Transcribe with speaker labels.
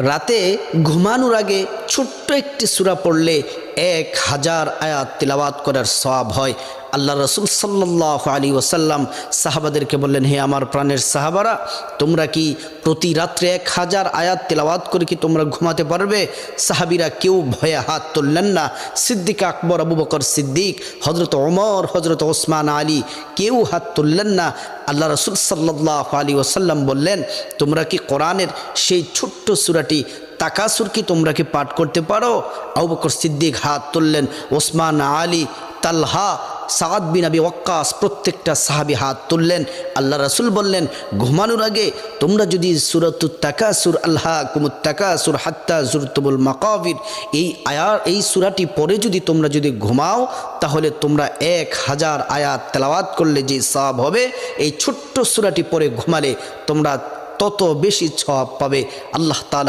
Speaker 1: রাতে ঘুমানোর আগে ছোট্ট একটি সূরা পড়লে 1000 আয়াত তিলাওয়াত করার সওয়াব হয়। আল্লাহ রসুল সাল্লাল্লাহু আলাইহি ওয়াসাল্লাম সাহাবাদেরকে বললেন, হে আমার প্রাণের সাহাবারা, তোমরা কি প্রতি রাত্রে 1000 আয়াত তিলাওয়াত করে কি তোমরা ঘুমাতে পারবে? সাহাবীরা কেউ ভয়ে হাত তুললেন না। সিদ্দিক আকবর, আবু বকর সিদ্দিক, হজরত ওমর, হজরত ওসমান আলী কেউ হাত তুললেন না। আল্লাহ রসুল সাল্লাল্লাহু আলাইহি ওয়াসাল্লাম বললেন, তোমরা কি কোরআনের সেই ছোট্ট সূরাটি তাকাসুর কি তোমরা কি পাঠ করতে পারো? আবু বকর সিদ্দিক হাত তুললেন, ওসমান আলী, তালহা, সাদ বিন আবি ওয়াক্কাস প্রত্যেকটা সাহাবী হাত তুললেন। আল্লাহ রাসূল বললেন, ঘুমানোর আগে তোমরা যদি সূরাতুত তাকাসুর, আলহাকুমুত তাকাসুর হাত্তা যুরতুমুল মাকাবির, এই সূরাটি পড়ে যদি তোমরা যদি ঘুমাও, তাহলে তোমরা 1000 আয়াত তেলাওয়াত করলে যে সওয়াব হবে, এই ছোট্ট সূরাটি পড়ে ঘুমালে তোমরা তত বেশি সওয়াব পাবে। আল্লাহ তাআলা